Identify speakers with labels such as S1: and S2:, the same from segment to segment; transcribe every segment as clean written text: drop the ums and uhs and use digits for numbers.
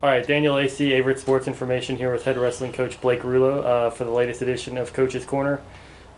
S1: All right, Daniel AC, Averett Sports Information here with head wrestling coach Blake Roulo for the latest edition of Coach's Corner.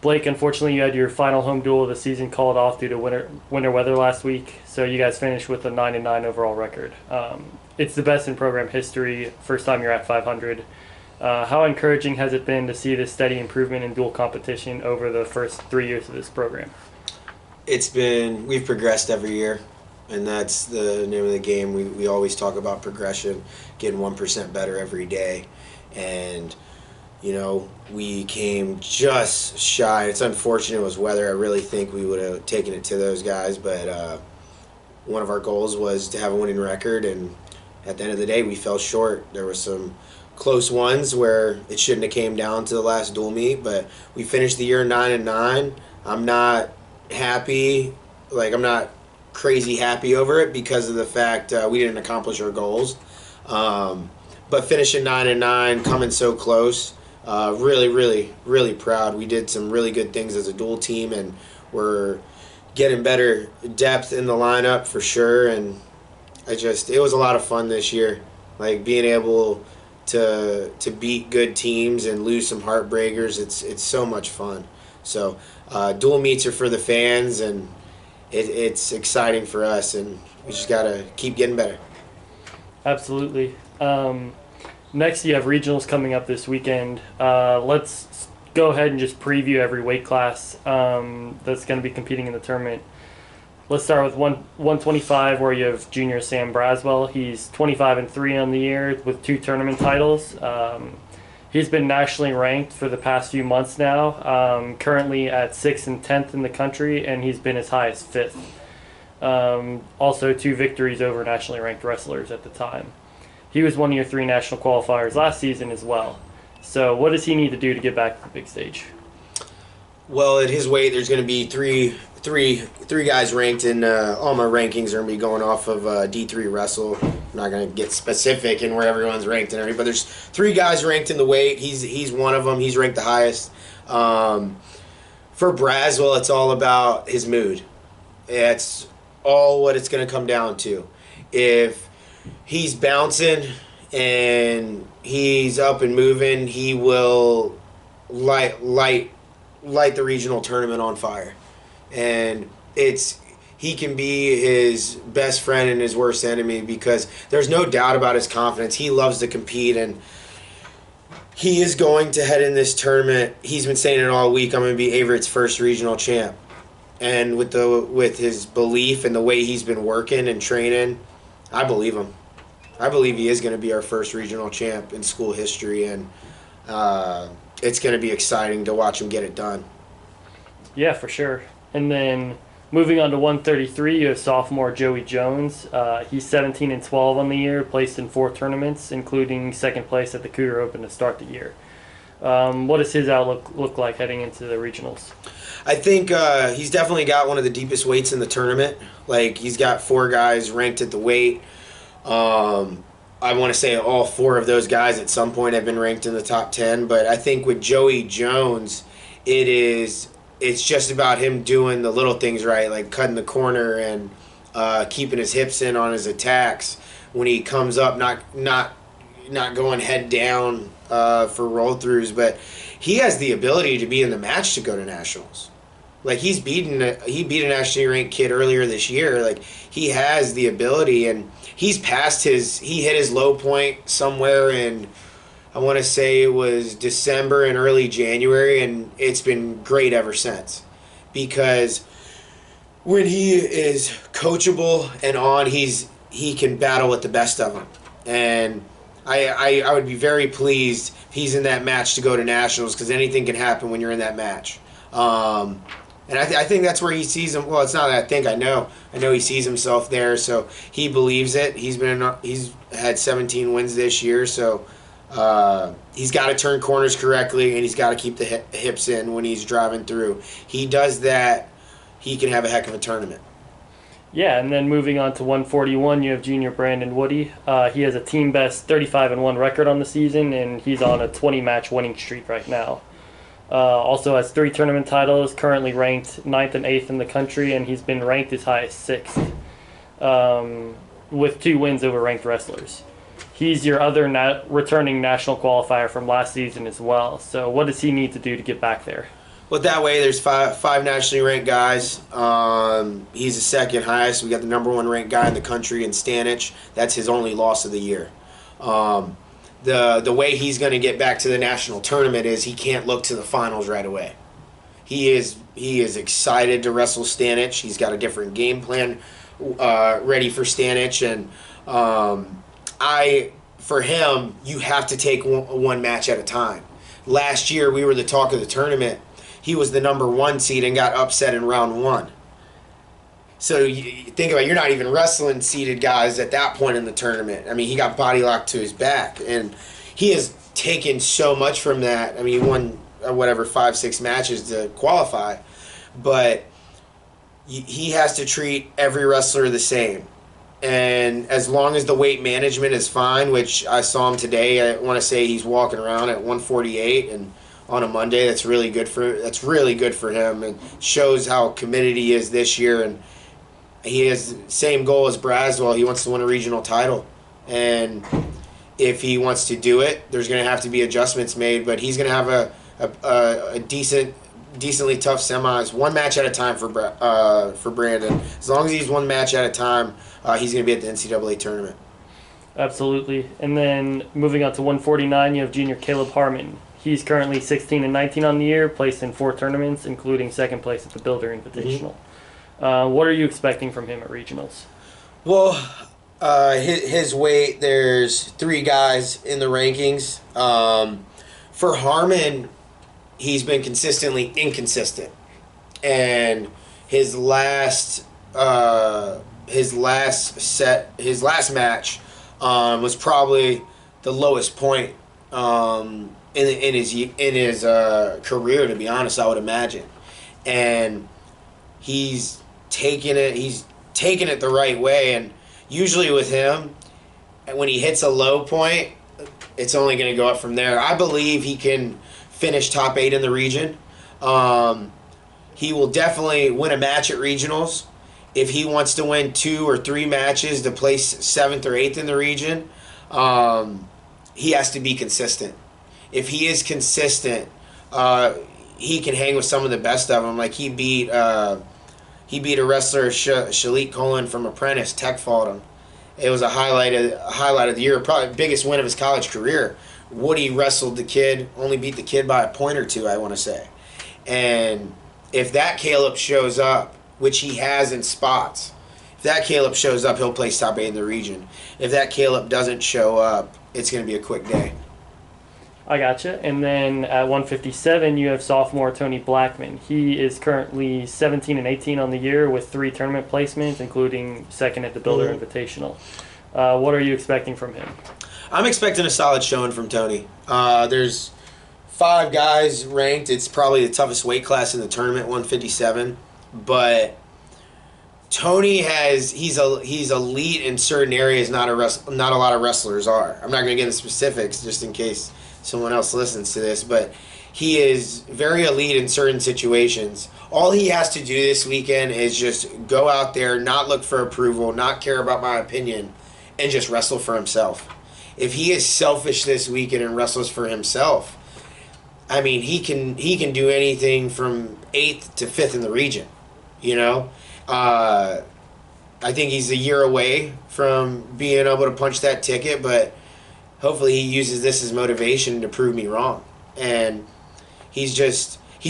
S1: Blake, unfortunately, you had your final home duel of the season called off due to winter weather last week, so you guys finished with a 9-9 overall record. It's the best in program history. First time you're at 500. How encouraging has it been to see this steady improvement in dual competition over the first 3 years of this program?
S2: We've progressed every year, and that's the name of the game. We always talk about progression, getting 1% better every day. And, we came just shy. It's unfortunate it was weather. I really think we would have taken it to those guys, but one of our goals was to have a winning record, and at the end of the day, we fell short. There were some close ones where it shouldn't have came down to the last dual meet, but we finished the year 9-9. I'm not happy. I'm not crazy happy over it because of the fact we didn't accomplish our goals. But finishing 9-9, coming so close, really, really, really proud. We did some really good things as a dual team, and we're getting better depth in the lineup for sure. And it was a lot of fun this year, being able to beat good teams and lose some heartbreakers. It's so much fun. So dual meets are for the fans, and it's exciting for us, and we just got to keep getting better.
S1: Absolutely. Next, you have regionals coming up this weekend. Let's go ahead and just preview every weight class that's going to be competing in the tournament. Let's start with 125, where you have junior Sam Braswell. He's 25-3 on the year with 2 tournament titles. He's been nationally ranked for the past few months now, currently at 6th and 10th in the country, and he's been as high as 5th. Also 2 victories over nationally ranked wrestlers at the time. He was one of your 3 national qualifiers last season as well. So what does he need to do to get back to the big stage?
S2: Well, at his weight, there's going to be three guys ranked in all my rankings are going to be going off of D3 Wrestle. I'm not going to get specific in where everyone's ranked and everything, but there's 3 guys ranked in the weight. He's one of them. He's ranked the highest. For Braswell, it's all about his mood. It's all what it's going to come down to. If he's bouncing and he's up and moving, he will light the regional tournament on fire. And he can be his best friend and his worst enemy, because there's no doubt about his confidence. He loves to compete, and he is going to head in this tournament. He's been saying it all week. I'm going to be Averett's first regional champ. And with his belief and the way he's been working and training, I believe him. I believe he is going to be our first regional champ in school history, and it's going to be exciting to watch him get it done.
S1: Yeah, for sure. And then moving on to 133, you have sophomore Joey Jones. He's 17-12 on the year, placed in 4 tournaments, including second place at the Cougar Open to start the year. What does his outlook look like heading into the regionals?
S2: I think he's definitely got one of the deepest weights in the tournament. He's got 4 guys ranked at the weight. I want to say all 4 of those guys at some point have been ranked in the top 10, but I think with Joey Jones, it's just about him doing the little things right, like cutting the corner and keeping his hips in on his attacks when he comes up, not going head down for roll-throughs, but he has the ability to be in the match to go to nationals. He beat a nationally ranked kid earlier this year. He has the ability, and he hit his low point somewhere in, I want to say it was December and early January, and it's been great ever since. Because when he is coachable and on, he can battle with the best of them. And I would be very pleased if he's in that match to go to nationals, because anything can happen when you're in that match. And I think that's where he sees him. Well, it's not that I think. I know he sees himself there, so he believes it. He's had 17 wins this year, so he's got to turn corners correctly, and he's got to keep the hips in when he's driving through. He does that, he can have a heck of a tournament.
S1: Yeah, and then moving on to 141, you have junior Brandon Woody. He has a team best 35-1 record on the season, and he's on a 20-match winning streak right now. Also has 3 tournament titles, currently ranked 9th and 8th in the country, and he's been ranked as high as 6th, with 2 wins over ranked wrestlers. He's your other returning national qualifier from last season as well. So what does he need to do to get back there?
S2: Well, that way there's five nationally ranked guys. He's the second highest. We got the number one ranked guy in the country in Stanich. That's his only loss of the year. The way he's going to get back to the national tournament is he can't look to the finals right away. He is excited to wrestle Stanich. He's got a different game plan ready for Stanich, and for him, you have to take one match at a time. Last year, we were the talk of the tournament. He was the number one seed and got upset in round one. So you think about it, you're not even wrestling seeded guys at that point in the tournament. I mean, he got body locked to his back, and he has taken so much from that. I mean, he won 5-6 matches to qualify, but he has to treat every wrestler the same. And as long as the weight management is fine, which I saw him today, I want to say he's walking around at 148, and on a Monday, that's really good for him, and shows how committed he is this year. And he has the same goal as Braswell. He wants to win a regional title, and if he wants to do it, there's going to have to be adjustments made. But he's going to have a decently tough semis, one match at a time for Brandon. As long as he's one match at a time, he's going to be at the NCAA tournament.
S1: Absolutely. And then moving on to 149, you have junior Caleb Harmon. He's currently 16-19 on the year, placed in 4 tournaments, including second place at the Builder Invitational. What are you expecting from him at regionals?
S2: Well, his weight, there's 3 guys in the rankings. For Harmon, he's been consistently inconsistent, and his last match was probably the lowest point in his career, to be honest, I would imagine. And he's taken it the right way, and usually with him, when he hits a low point, it's only going to go up from there. I believe he can finish top 8 in the region. He will definitely win a match at regionals. If he wants to win 2 or 3 matches to place 7th or 8th in the region, he has to be consistent. If he is consistent, he can hang with some of the best of them. Like he beat a wrestler, Shalik Colin from Apprentice. Tech fought him. It was a highlight of the year, probably the biggest win of his college career. Woody wrestled the kid, only beat the kid by a point or 2, I want to say. And if that Caleb shows up, which he has in spots, if that Caleb shows up, he'll place top 8 in the region. If that Caleb doesn't show up, it's going to be a quick day.
S1: I gotcha. And then at 157, you have sophomore Tony Blackman. He is currently 17-18 on the year with 3 tournament placements, including second at the Builder Invitational. What are you expecting from him?
S2: I'm expecting a solid showing from Tony. There's 5 guys ranked. It's probably the toughest weight class in the tournament, 157. But Tony he's elite in certain areas not a lot of wrestlers are. I'm not going to get into specifics just in case someone else listens to this, but he is very elite in certain situations. All he has to do this weekend is just go out there, not look for approval, not care about my opinion, and just wrestle for himself. If he is selfish this weekend and wrestles for himself, I mean, he can do anything from 8th to 5th in the region, you know? I think he's a year away from being able to punch that ticket, but hopefully he uses this as motivation to prove me wrong. And he's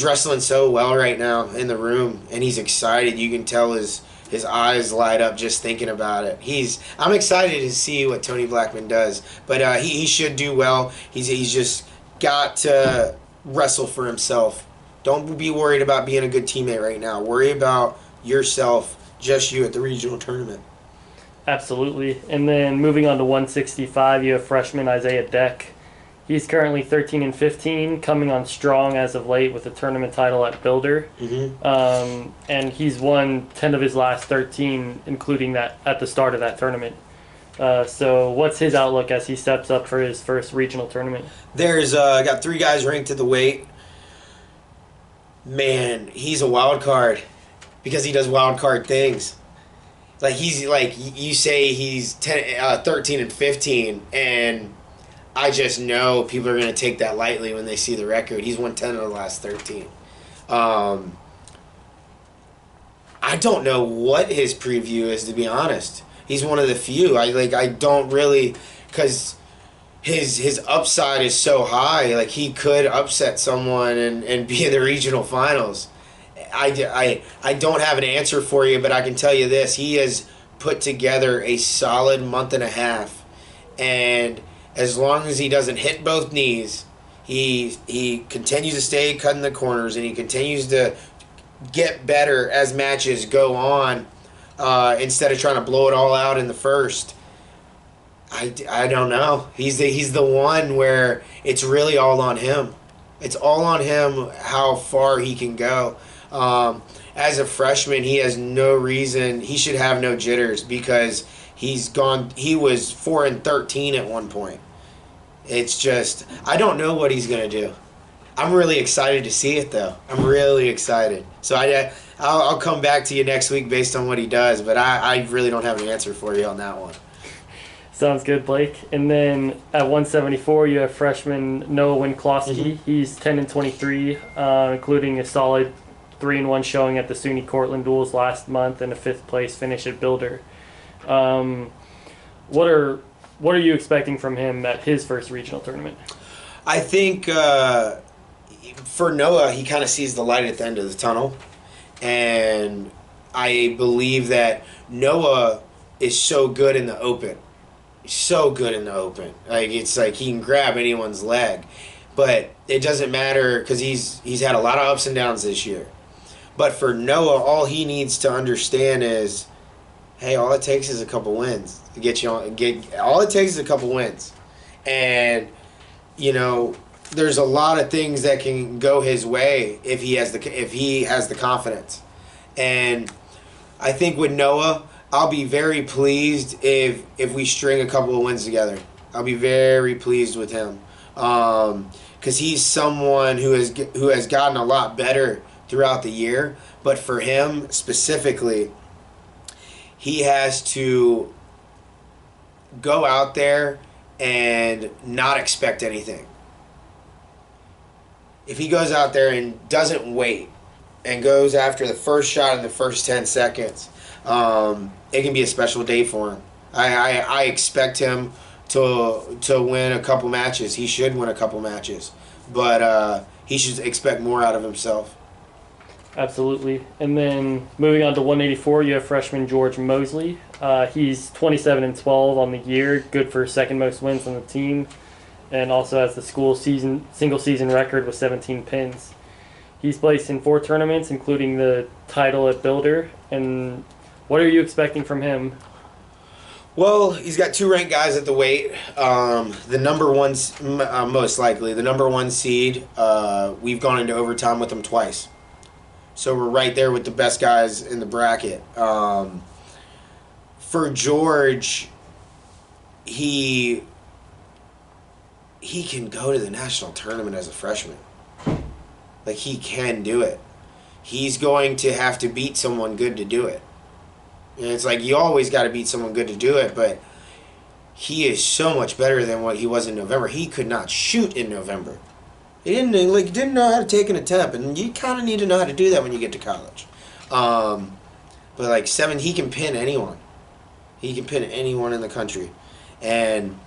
S2: wrestling so well right now in the room, and he's excited. You can tell his eyes light up just thinking about it. I'm excited to see what Tony Blackman does, but he should do well. He's just got to wrestle for himself. Don't be worried about being a good teammate right now. Worry about yourself, just you at the regional tournament.
S1: Absolutely. And then moving on to 165, you have freshman Isaiah Deck. He's currently 13-15, coming on strong as of late with a tournament title at Builder. And he's won 10 of his last 13, including that at the start of that tournament. So what's his outlook as he steps up for his first regional tournament?
S2: There's got 3 guys ranked at the weight. Man, he's a wild card because he does wild card things. Like he's like you say he's 13 and 15, and I just know people are going to take that lightly when they see the record. He's won 10 of the last 13. I don't know what his preview is, to be honest. He's one of the few. I don't really, because his upside is so high. Like he could upset someone and be in the regional finals. I don't have an answer for you, but I can tell you this: he has put together a solid month and a half, and as long as he doesn't hit both knees, he continues to stay cutting the corners, and he continues to get better as matches go on, instead of trying to blow it all out in the first. I don't know. He's the one where it's really all on him. It's all on him how far he can go. As a freshman, he has no reason. He should have no jitters because he's gone. He was 4 and 13 at one point. It's just I don't know what he's gonna do. I'm really excited to see it though. I'm really excited. So I'll come back to you next week based on what he does. But I really don't have an answer for you on that one.
S1: Sounds good, Blake. And then at 174, you have freshman Noah Winklowski. He's 10 and 23, including a solid 3-1 showing at the SUNY Cortland duels last month and a 5th place finish at Builder. What are you expecting from him at his first regional tournament?
S2: I think for Noah, he kind of sees the light at the end of the tunnel, and I believe that Noah is so good in the open. So good in the open. Like it's like he can grab anyone's leg, but it doesn't matter because he's had a lot of ups and downs this year. But for Noah, all he needs to understand is, hey, all it takes is a couple wins to get you on. All it takes is a couple wins, and you know there's a lot of things that can go his way if he has the confidence. And I think with Noah, I'll be very pleased if we string a couple of wins together. I'll be very pleased with him, because he's someone who has gotten a lot better throughout the year. But for him specifically, he has to go out there and not expect anything. If he goes out there and doesn't wait and goes after the first shot in the first 10 seconds, it can be a special day for him. I expect him to win a couple matches. He should win a couple matches, but he should expect more out of himself.
S1: Absolutely. And then moving on to 184, you have freshman George Mosely. He's 27 and 12 on the year, good for second most wins on the team, and also has the school single season record with 17 pins. He's placed in 4 tournaments, including the title at Builder. And what are you expecting from him?
S2: Well, he's got 2 ranked guys at the weight. The number one, most likely, the number 1 seed. We've gone into overtime with him twice, so we're right there with the best guys in the bracket. For George, he can go to the national tournament as a freshman. Like, he can do it. He's going to have to beat someone good to do it. And it's like you always got to beat someone good to do it, but he is so much better than what he was in November. He could not shoot in November. He didn't know how to take an attempt, and you kind of need to know how to do that when you get to college. But like 7, he can pin anyone. He can pin anyone in the country, and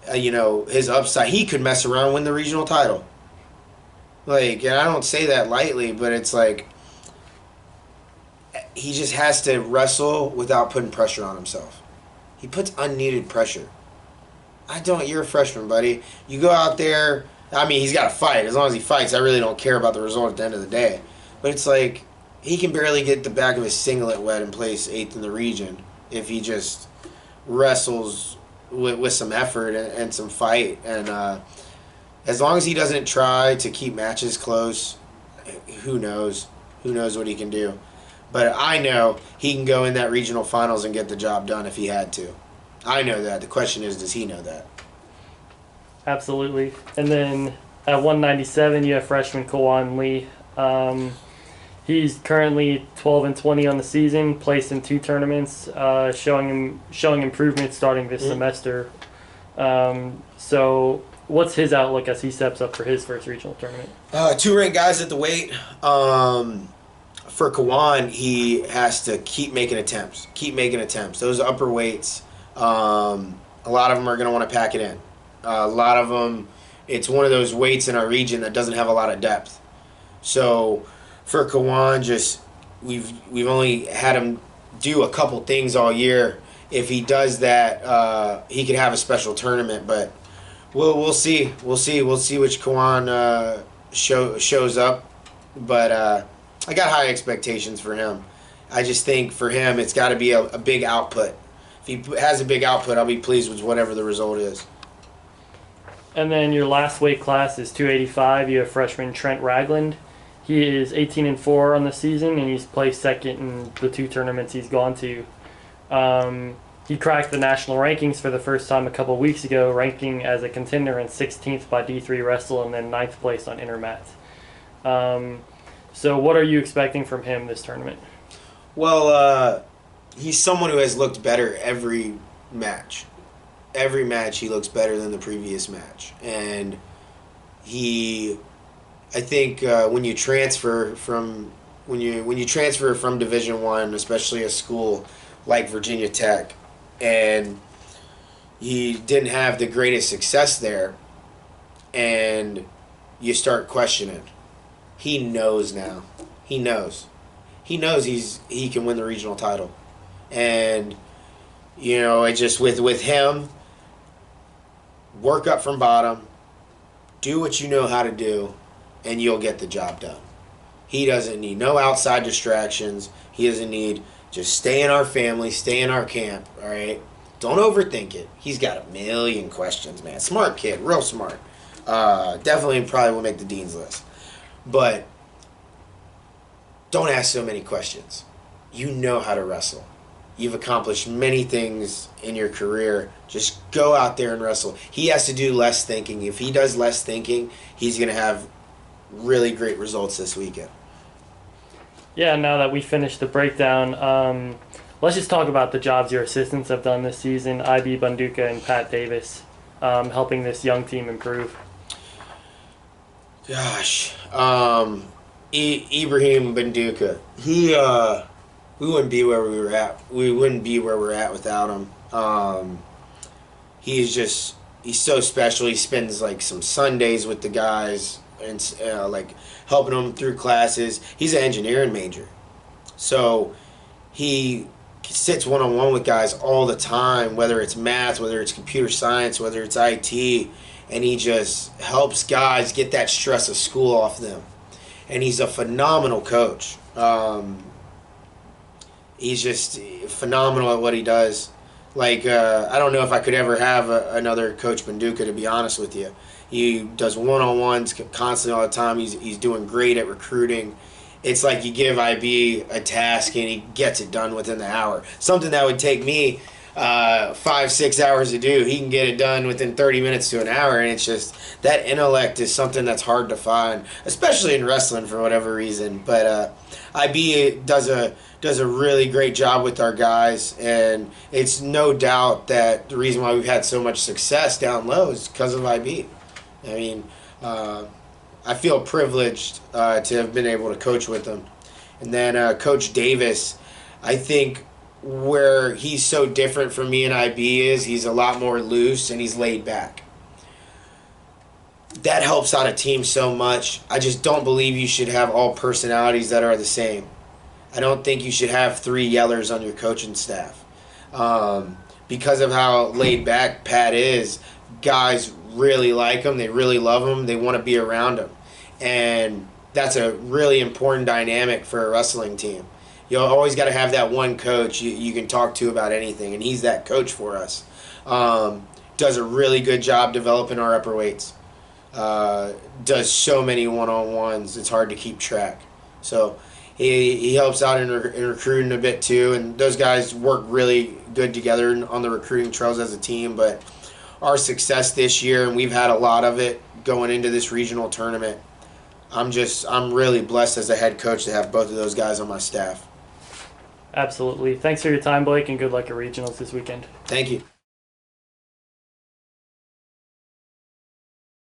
S2: his upside, he could mess around and win the regional title. Like, and I don't say that lightly, but it's like he just has to wrestle without putting pressure on himself. He puts unneeded pressure. You're a freshman, buddy. You go out there. I mean, he's got to fight. As long as he fights, I really don't care about the result at the end of the day. But it's like he can barely get the back of his singlet wet and place 8th in the region if he just wrestles with some effort and some fight. And as long as he doesn't try to keep matches close, who knows? Who knows what he can do? But I know he can go in that regional finals and get the job done if he had to. I know that. The question is, does he know that?
S1: Absolutely. And then at 197, you have freshman Furcal Lee. He's currently 12-20 on the season, placed in 2 tournaments, showing improvement starting this semester. So what's his outlook as he steps up for his first regional tournament?
S2: 2 ranked guys at the weight. For Kawan, he has to keep making attempts. Those upper weights, a lot of them are going to want to pack it in. A lot of them, it's one of those weights in our region that doesn't have a lot of depth. So for Kawan, we've only had him do a couple things all year. If he does that, he could have a special tournament. But we'll see. We'll see which Kawan shows up. But I got high expectations for him. I just think for him, it's got to be a big output. If he has a big output, I'll be pleased with whatever the result is.
S1: And then your last weight class is 285. You have freshman Trent Ragland. He is 18-4 on the season, and he's placed second in the 2 tournaments he's gone to. He cracked the national rankings for the first time a couple weeks ago, ranking as a contender in 16th by D3 Wrestle and then 9th place on Intermat. So what are you expecting from him this tournament?
S2: Well, he's someone who has looked better every match. Every match he looks better than the previous match. And I think when you transfer from Division I, especially a school like Virginia Tech, and he didn't have the greatest success there, and you start questioning. He knows now. He knows he can win the regional title, and it just with him, work up from bottom, do what you know how to do, and you'll get the job done. He doesn't need no outside distractions. He doesn't need just stay in our family, stay in our camp, all right? Don't overthink it. He's got a million questions, man. Smart kid, real smart. Definitely probably will make the dean's list. But don't ask so many questions. You know how to wrestle. You've accomplished many things in your career. Just go out there and wrestle. He has to do less thinking. If he does less thinking, he's going to have really great results this weekend.
S1: Yeah, now that we finished the breakdown, let's just talk about the jobs your assistants have done this season, IB Bunduka and Pat Davis, helping this young team improve.
S2: Gosh, Ibrahim Bunduka, we wouldn't be where we were at. We wouldn't be where we're at without him. He's so special. He spends like some Sundays with the guys and like helping them through classes. He's an engineering major, so he sits one-on-one with guys all the time, whether it's math, whether it's computer science, whether it's IT, and he just helps guys get that stress of school off them. And he's a phenomenal coach. He's just phenomenal at what he does. Like, I don't know if I could ever have another Coach Bunduka, to be honest with you. He does one-on-ones constantly all the time. He's doing great at recruiting. It's like you give IB a task and he gets it done within the hour. Something that would take me 5-6 hours to do, he can get it done within 30 minutes to an hour. And it's just that intellect is something that's hard to find, especially in wrestling for whatever reason. But IB does a really great job with our guys, and it's no doubt that the reason why we've had so much success down low is because of IB. I mean, I feel privileged to have been able to coach with him. And then Coach Davis, I think where he's so different from me and IB is he's a lot more loose and he's laid back. That helps out a team so much. I just don't believe you should have all personalities that are the same. I don't think you should have 3 yellers on your coaching staff. Because of how laid back Pat is, guys really like him, they really love him, they want to be around him. And that's a really important dynamic for a wrestling team. You always got to have that one coach you can talk to about anything, and he's that coach for us. Does a really good job developing our upper weights. Does so many one-on-ones, it's hard to keep track. So he helps out in recruiting a bit too, and those guys work really good together on the recruiting trails as a team. But our success this year, and we've had a lot of it going into this regional tournament, I'm really blessed as a head coach to have both of those guys on my staff.
S1: Absolutely. Thanks for your time, Blake, and good luck at regionals this weekend.
S2: Thank you.